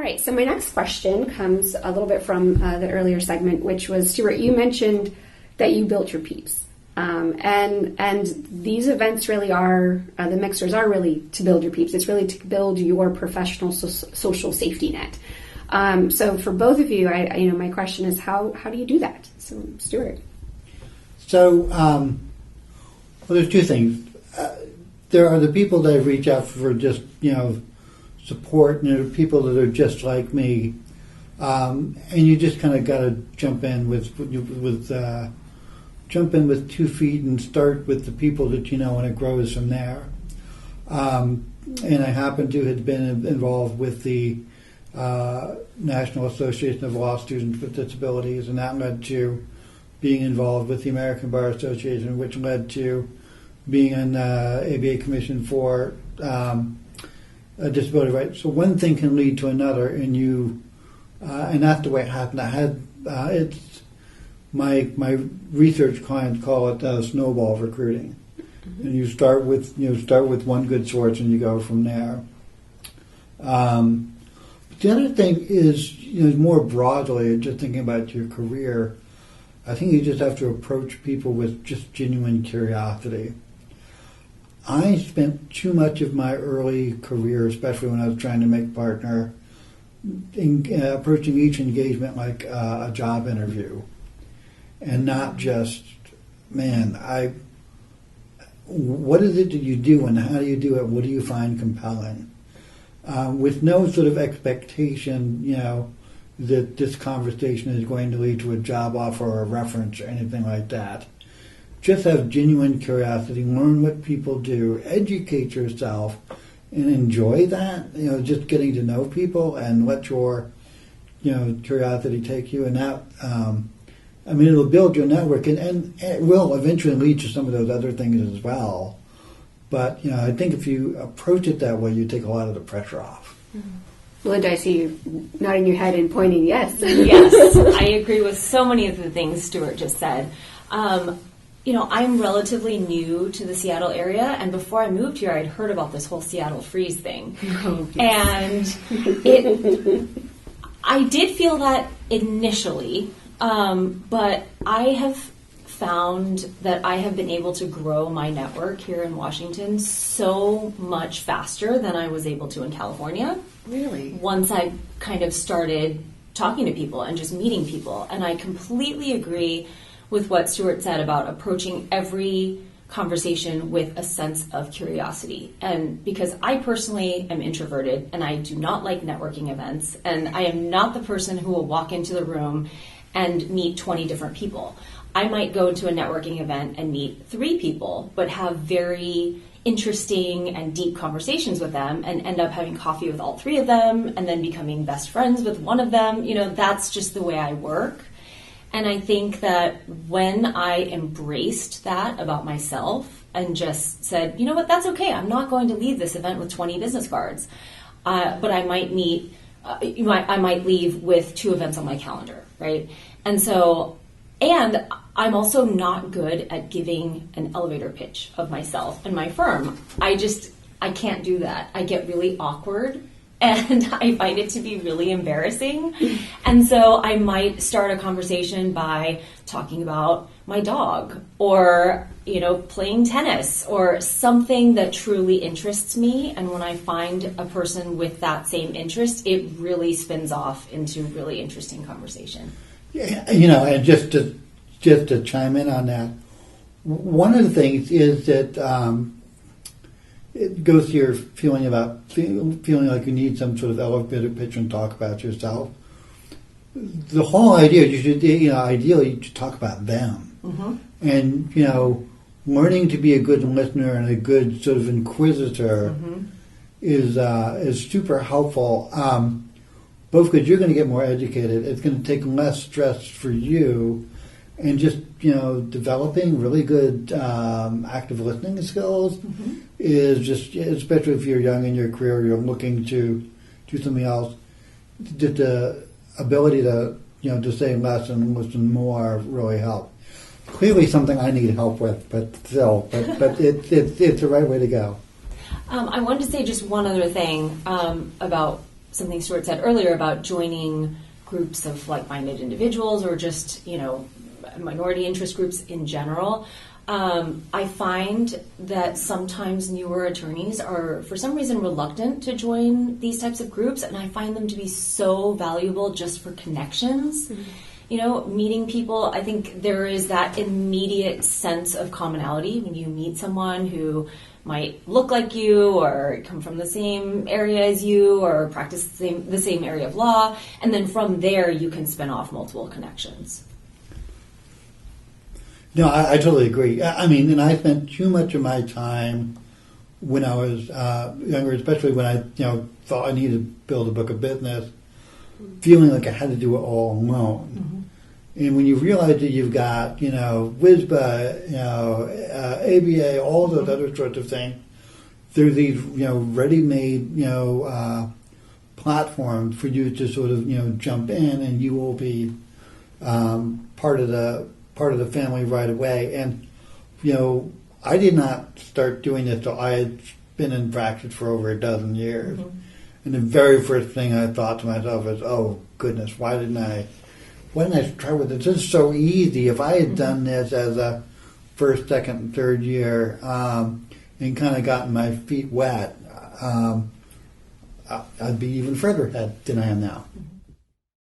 right, so my next question comes a little bit from the earlier segment, which was, Stuart, you mentioned that you built your peeps. And these events really are, the mixers are really to build your peeps. It's really to build your professional social safety net. So for both of you, my question is, how do you do that? So, Stuart. So, well, there's two things. There are the people that reach out for just, support, and there are people that are just like me. And you just kind of got to jump in with 2 feet and start with the people that you know, and it grows from there. And I happen to have been involved with the National Association of Law Students with Disabilities, and that led to being involved with the American Bar Association, which led to being on the ABA Commission for disability rights. So one thing can lead to another, and that's the way it happened. I had it's my research clients call it snowball recruiting, and you start with one good source and you go from there. But the other thing is, more broadly, just thinking about your career, I think you just have to approach people with just genuine curiosity. I spent too much of my early career, especially when I was trying to make partner, approaching each engagement like a job interview, and not just, what is it that you do and how do you do it? What do you find compelling? With no sort of expectation, that this conversation is going to lead to a job offer or a reference or anything like that. Just have genuine curiosity, learn what people do, educate yourself, and enjoy that. Just getting to know people and let your, curiosity take you. And that, it'll build your network, and it will eventually lead to some of those other things as well. But, I think if you approach it that way, you take a lot of the pressure off. Mm-hmm. Linda, I see you nodding your head and pointing yes. Yes, I agree with so many of the things Stuart just said. I'm relatively new to the Seattle area, and before I moved here, I'd heard about this whole Seattle freeze thing. Oh, yes. And I did feel that initially, but I have found that I have been able to grow my network here in Washington so much faster than I was able to in California. Really? Once I kind of started talking to people and just meeting people. And I completely agree with what Stuart said about approaching every conversation with a sense of curiosity. And because I personally am introverted and I do not like networking events, and I am not the person who will walk into the room and meet 20 different people. I might go to a networking event and meet 3 people, but have very interesting and deep conversations with them and end up having coffee with all 3 of them and then becoming best friends with one of them. That's just the way I work. And I think that when I embraced that about myself and just said, you know what, that's okay. I'm not going to leave this event with 20 business cards. But I might I might leave with 2 events on my calendar, right? And I'm also not good at giving an elevator pitch of myself and my firm. I can't do that. I get really awkward and I find it to be really embarrassing. And so I might start a conversation by talking about my dog or, playing tennis or something that truly interests me. And when I find a person with that same interest, it really spins off into really interesting conversation. Yeah, and just to chime in on that, one of the things is that it goes to your feeling like you need some sort of elevator pitch and talk about yourself. The whole idea, ideally you should talk about them. Mm-hmm. And, learning to be a good listener and a good sort of inquisitor mm-hmm. is super helpful. Both because you're going to get more educated, it's going to take less stress for you, and just developing really good active listening skills mm-hmm. is just, especially if you're young in your career, you're looking to do something else. The ability to to say less and listen more really help. Clearly, something I need help with, but still, but it's the right way to go. I wanted to say just one other thing about something Stuart said earlier about joining groups of like-minded individuals or just, minority interest groups in general. I find that sometimes newer attorneys are, for some reason, reluctant to join these types of groups, and I find them to be so valuable just for connections. Mm-hmm. Meeting people, I think there is that immediate sense of commonality when you meet someone who might look like you or come from the same area as you or practice the same area of law, and then from there you can spin off multiple connections. No, I totally agree. I mean, and I spent too much of my time when I was younger, especially when I thought I needed to build a book of business, feeling like I had to do it all alone. Mm-hmm. And when you realize that you've got WISBA, ABA, all those other sorts of things, there's these ready-made platforms for you to sort of jump in, and you will be part of the family right away. And I did not start doing this till I had been in practice for over a dozen years. Mm-hmm. And the very first thing I thought to myself is, oh goodness, why didn't I try with this? This is so easy. If I had done this as a first, second, and third year and kind of gotten my feet wet, I'd be even further ahead than I am now. Mm-hmm.